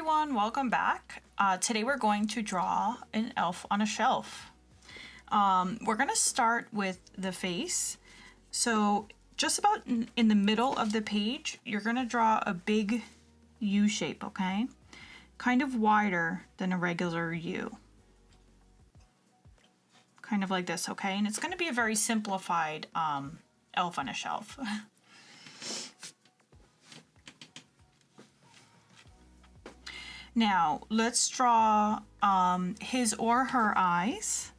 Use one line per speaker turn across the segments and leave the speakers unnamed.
everyone, welcome back. Today we're going to draw an elf on a shelf. We're going to start with the face. So just about in the middle of the page, you're going to draw a big U shape, okay? Kind of wider than a regular U. Kind of like this, okay? And it's going to be a very simplified elf on a shelf. Now, let's draw his or her eyes.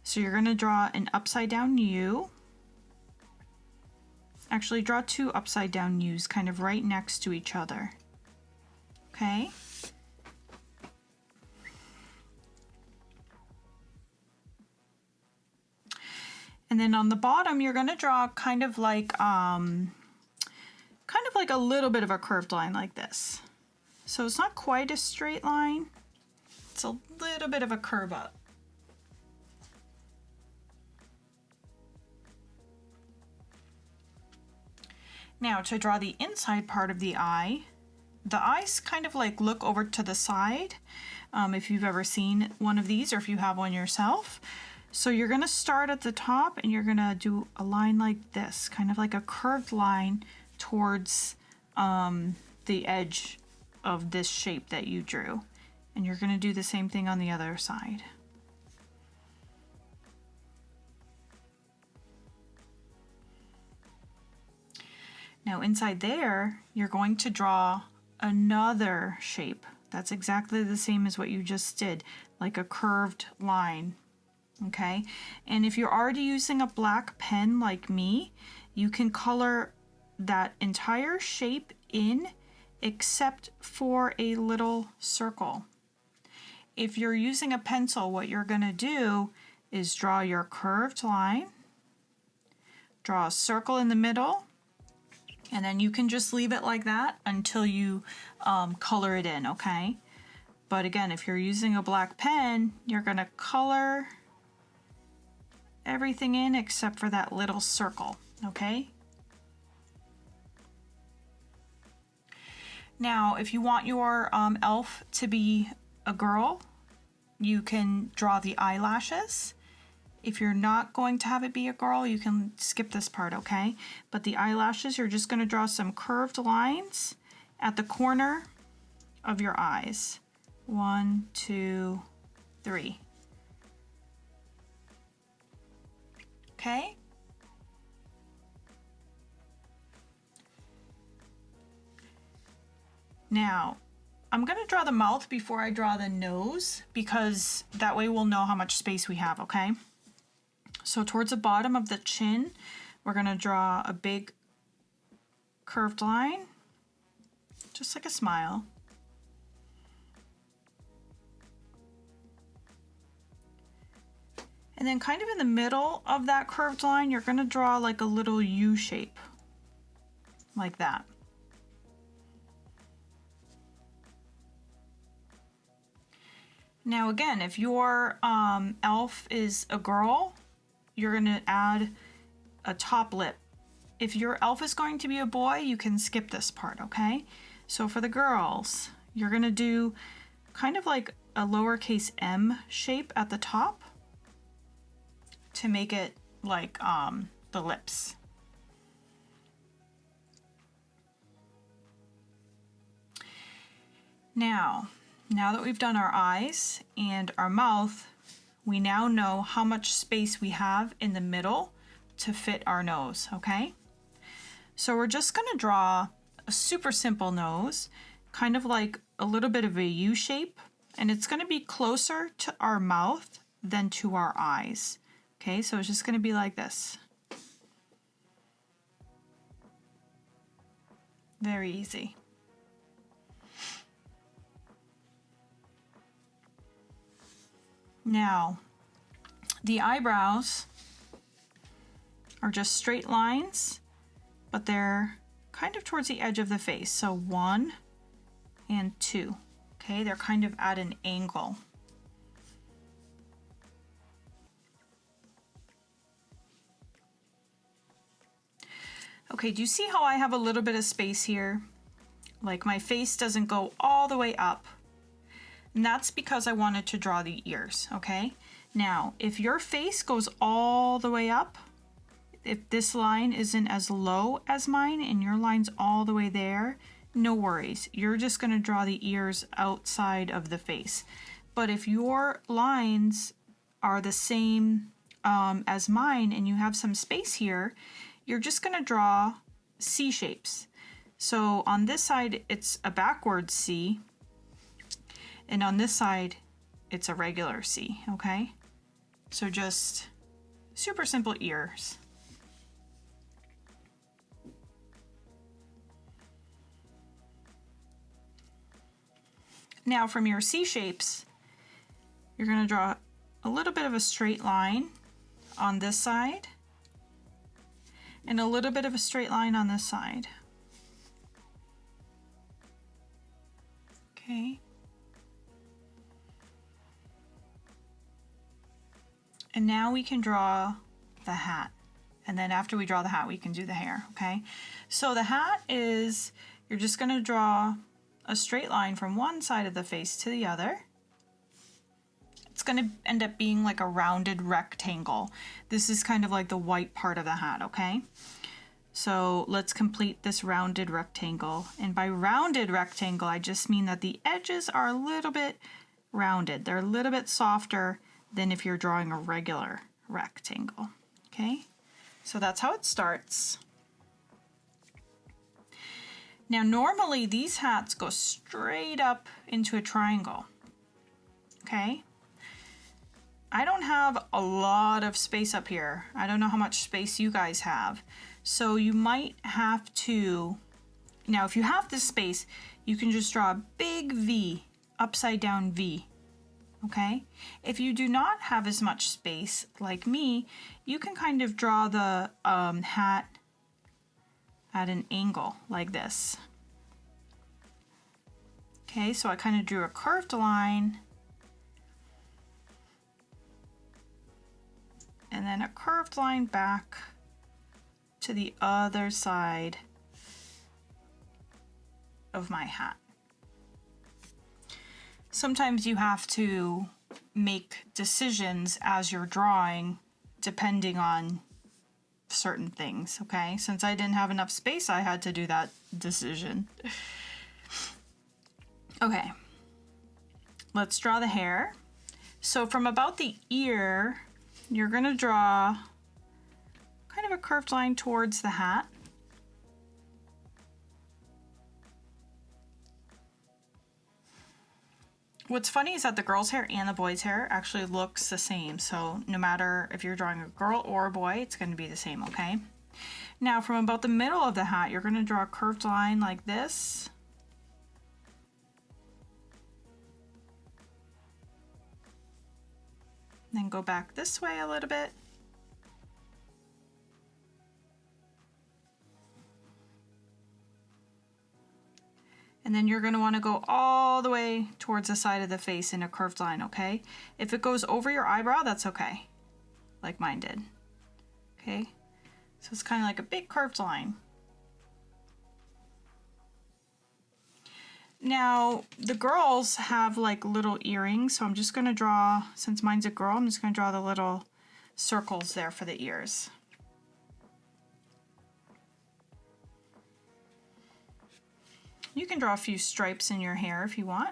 So you're going to draw an upside down U. Actually, draw two upside down U's kind of right next to each other. Okay? And then on the bottom, you're going to draw kind of like a little bit of a curved line like this. So it's not quite a straight line. It's a little bit of a curve up. Now to draw the inside part of the eyes kind of like look over to the side. If you've ever seen one of these or if you have one yourself. So you're gonna start at the top and you're gonna do a line like this, kind of like a curved line towards the edge of this shape that you drew. And you're going to do the same thing on the other side. Now inside there, you're going to draw another shape. That's exactly the same as what you just did, like a curved line. Okay? And if you're already using a black pen like me, you can color that entire shape in except for a little circle. If you're using a pencil, what you're going to do is draw your curved line, draw a circle in the middle, and then you can just leave it like that until you color it in, okay? But again, if you're using a black pen, you're going to color everything in except for that little circle, okay? Now, if you want your elf to be a girl, you can draw the eyelashes. If you're not going to have it be a girl, you can skip this part, okay? But the eyelashes, you're just going to draw some curved lines at the corner of your eyes. 1, 2, 3. Okay? Now, I'm going to draw the mouth before I draw the nose because that way we'll know how much space we have, okay? So towards the bottom of the chin, we're going to draw a big curved line, just like a smile. And then kind of in the middle of that curved line, you're going to draw like a little U shape, like that. Now again, if your elf is a girl, you're going to add a top lip. If your elf is going to be a boy, you can skip this part, okay? So for the girls, you're going to do kind of like a lowercase m shape at the top to make it like the lips. Now that we've done our eyes and our mouth, we now know how much space we have in the middle to fit our nose, okay? So we're just going to draw a super simple nose, kind of like a little bit of a U shape, and it's going to be closer to our mouth than to our eyes. Okay, so it's just going to be like this. Very easy. Now, the eyebrows are just straight lines, but they're kind of towards the edge of the face. So 1 and 2. Okay, they're kind of at an angle. Okay, do you see how I have a little bit of space here? Like my face doesn't go all the way up. And that's because I wanted to draw the ears, okay? Now, if your face goes all the way up, if this line isn't as low as mine and your line's all the way there, no worries. You're just gonna draw the ears outside of the face. But if your lines are the same as mine and you have some space here, you're just gonna draw C shapes. So on this side, it's a backwards C, and on this side, it's a regular C, okay? So just super simple ears. Now from your C shapes, you're gonna draw a little bit of a straight line on this side and a little bit of a straight line on this side. Okay. And now we can draw the hat. And then after we draw the hat, we can do the hair, okay? So the hat is, you're just gonna draw a straight line from one side of the face to the other. It's gonna end up being like a rounded rectangle. This is kind of like the white part of the hat, okay? So let's complete this rounded rectangle. And by rounded rectangle, I just mean that the edges are a little bit rounded. They're a little bit softer than if you're drawing a regular rectangle, okay? So that's how it starts. Now, normally these hats go straight up into a triangle, okay? I don't have a lot of space up here. I don't know how much space you guys have. So you might have to, now if you have this space, you can just draw a big V, upside down V, okay? If you do not have as much space like me, you can kind of draw the hat at an angle like this. Okay, so I kind of drew a curved line and then a curved line back to the other side of my hat. Sometimes you have to make decisions as you're drawing depending on certain things, okay? Since I didn't have enough space, I had to do that decision. Okay, let's draw the hair. So from about the ear, you're gonna draw kind of a curved line towards the hat. What's funny is that the girl's hair and the boy's hair actually looks the same. So no matter if you're drawing a girl or a boy, it's going to be the same, okay? Now from about the middle of the hat, you're going to draw a curved line like this. Then go back this way a little bit. And then you're going to want to go all the way towards the side of the face in a curved line, okay? If it goes over your eyebrow, that's okay, like mine did, okay? So it's kind of like a big curved line. Now, the girls have like little earrings, so I'm just going to draw, since mine's a girl, I'm just going to draw the little circles there for the ears. You can draw a few stripes in your hair if you want.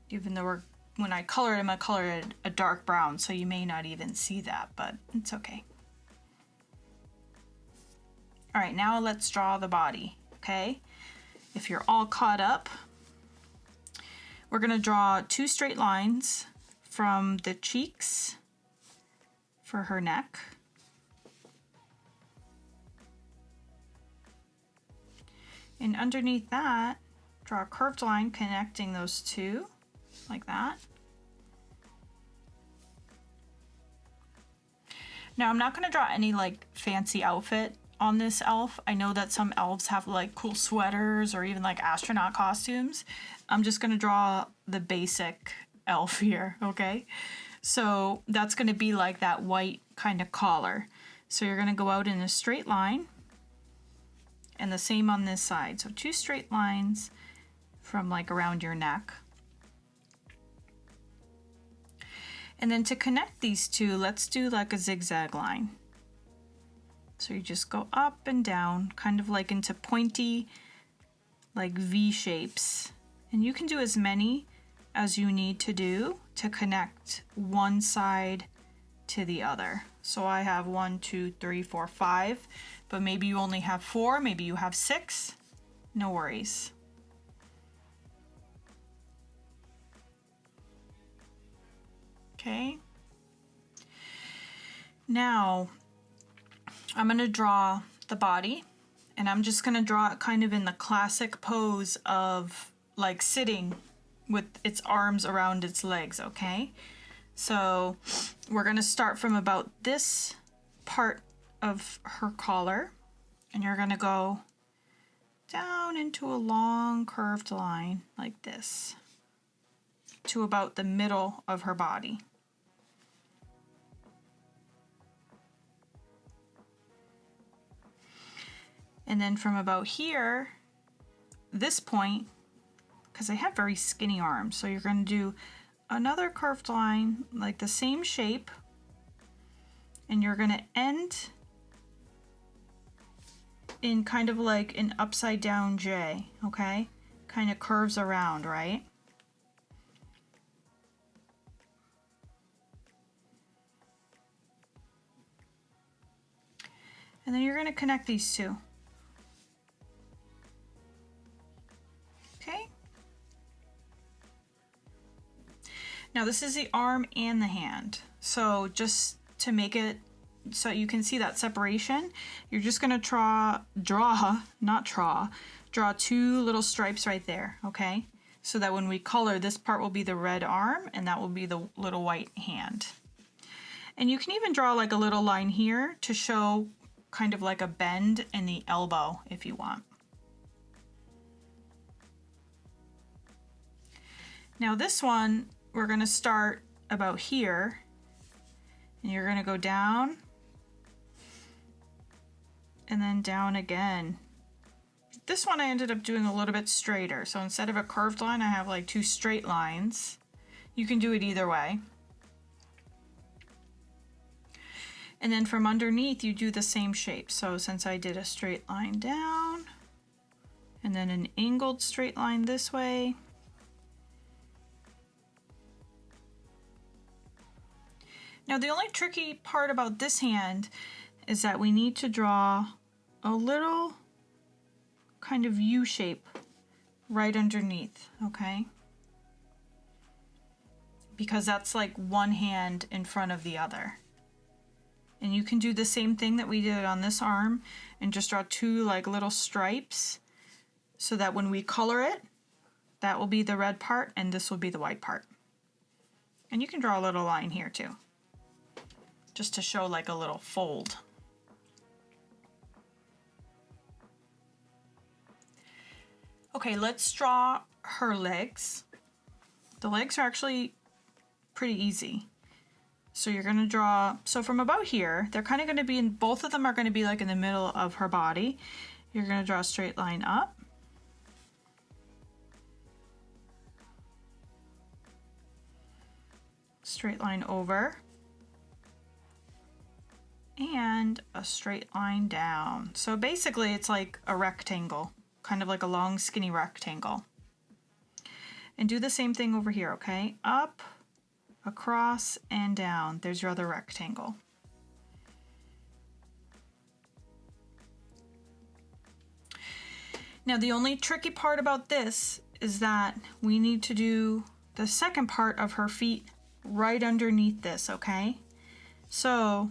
Even though when I colored them, I colored it a dark brown, so you may not even see that, but it's okay. All right, now let's draw the body, okay? If you're all caught up, we're gonna draw two straight lines from the cheeks for her neck. And underneath that, draw a curved line connecting those two, like that. Now I'm not gonna draw any like fancy outfit on this elf. I know that some elves have like cool sweaters or even like astronaut costumes. I'm just gonna draw the basic elf here, okay? So that's gonna be like that white kind of collar. So you're gonna go out in a straight line, and the same on this side. So 2 straight lines from like around your neck. And then to connect these two, let's do like a zigzag line. So you just go up and down, kind of like into pointy, like V shapes. And you can do as many as you need to do to connect one side to the other. So I have 1, 2, 3, 4, 5, but maybe you only have 4, maybe you have 6, no worries. Okay. Now I'm going to draw the body, and I'm just going to draw it kind of in the classic pose of like sitting with its arms around its legs, okay? So we're going to start from about this part of her collar, and you're going to go down into a long curved line like this to about the middle of her body. And then from about here, this point, because I have very skinny arms, so you're going to do another curved line, like the same shape, and you're going to end in kind of like an upside down J, okay? Kind of curves around, right? And then you're going to connect these two. Okay. Now this is the arm and the hand. So just to make it so you can see that separation, you're just going to draw 2 little stripes right there, okay? So that when we color, this part will be the red arm and that will be the little white hand. And you can even draw like a little line here to show kind of like a bend in the elbow if you want. Now this one, we're going to start about here, and you're going to go down and then down again. This one I ended up doing a little bit straighter. So instead of a curved line, I have like 2 straight lines. You can do it either way. And then from underneath, you do the same shape. So since I did a straight line down and then an angled straight line this way, now the only tricky part about this hand is that we need to draw a little kind of U shape right underneath, okay? Because that's like one hand in front of the other. And you can do the same thing that we did on this arm and just draw 2 like little stripes so that when we color it, that will be the red part and this will be the white part. And you can draw a little line here too, just to show like a little fold. Okay, let's draw her legs. The legs are actually pretty easy. So you're going to draw, so from about here, they're kind of going to be in, both of them are going to be like in the middle of her body. You're going to draw a straight line up. Straight line over. And a straight line down. So basically it's like a rectangle, kind of like a long skinny rectangle. And do the same thing over here, okay? Up, across, and down. There's your other rectangle. Now the only tricky part about this is that we need to do the second part of her feet right underneath this, okay? So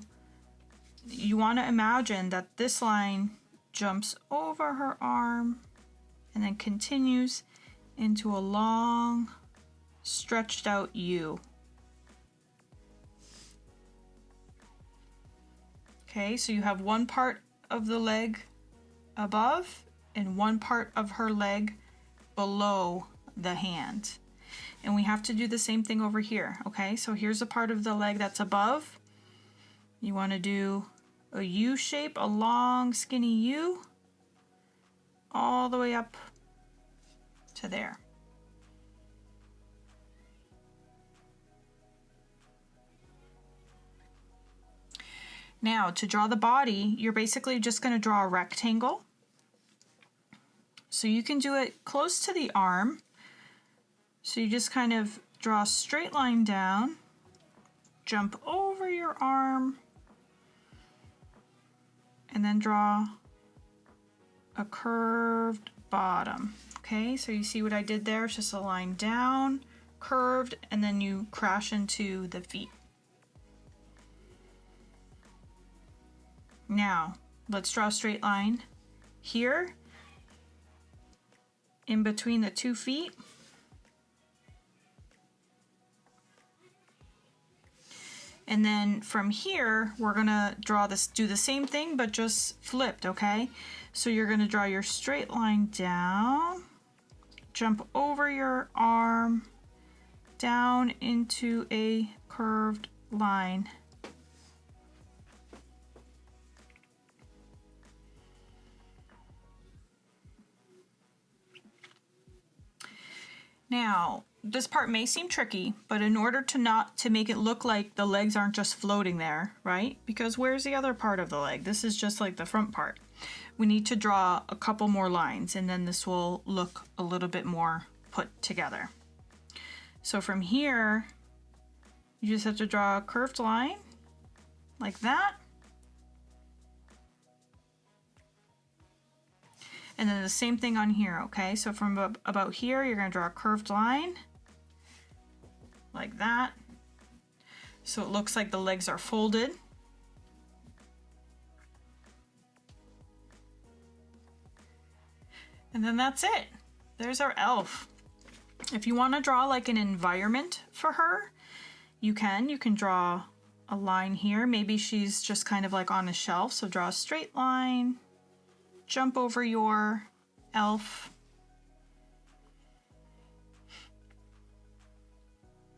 you want to imagine that this line jumps over her arm and then continues into a long stretched out U. Okay, so you have one part of the leg above and one part of her leg below the hand. And we have to do the same thing over here, okay? So here's a part of the leg that's above. You want to do a U shape, a long skinny U, all the way up to there. Now to draw the body, you're basically just going to draw a rectangle. So you can do it close to the arm. So you just kind of draw a straight line down, jump over your arm, and then draw a curved bottom. Okay, so you see what I did there? It's just a line down, curved, and then you crash into the feet. Now, let's draw a straight line here in between the 2 feet. And then from here, we're gonna draw this, do the same thing, but just flipped, okay? So you're gonna draw your straight line down, jump over your arm, down into a curved line. Now, this part may seem tricky, but in order to make it look like the legs aren't just floating there, right? Because where's the other part of the leg? This is just like the front part. We need to draw a couple more lines, and then this will look a little bit more put together. So from here, you just have to draw a curved line like that. And then the same thing on here, okay? So from about here, you're gonna draw a curved line like that. So it looks like the legs are folded. And then that's it. There's our elf. If you wanna draw like an environment for her, you can draw a line here. Maybe she's just kind of like on a shelf, so draw a straight line. Jump over your elf.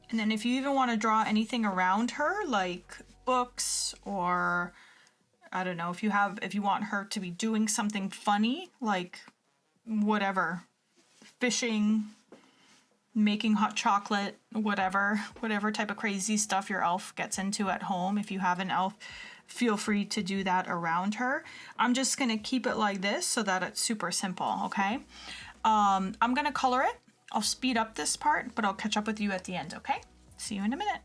And then if you even want to draw anything around her, like books, or I don't know, if you want her to be doing something funny, like whatever, fishing, making hot chocolate, whatever type of crazy stuff your elf gets into at home. If you have an elf, feel free to do that around her. I'm just gonna keep it like this so that it's super simple, okay? I'm gonna color it. I'll speed up this part, but I'll catch up with you at the end, okay? See you in a minute.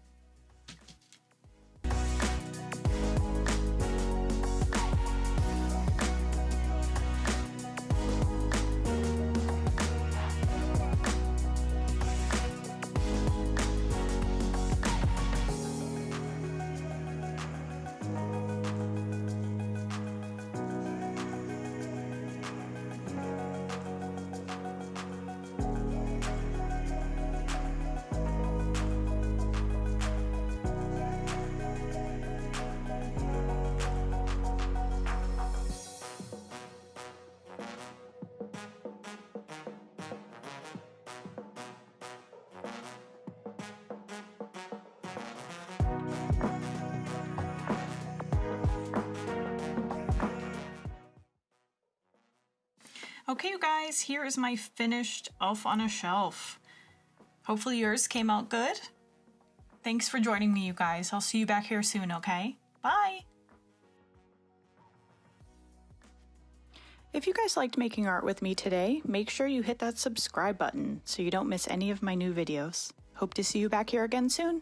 Okay, you guys, here is my finished elf on a shelf. Hopefully yours came out good. Thanks for joining me, you guys. I'll see you back here soon, okay? Bye! If you guys liked making art with me today, make sure you hit that subscribe button so you don't miss any of my new videos. Hope to see you back here again soon.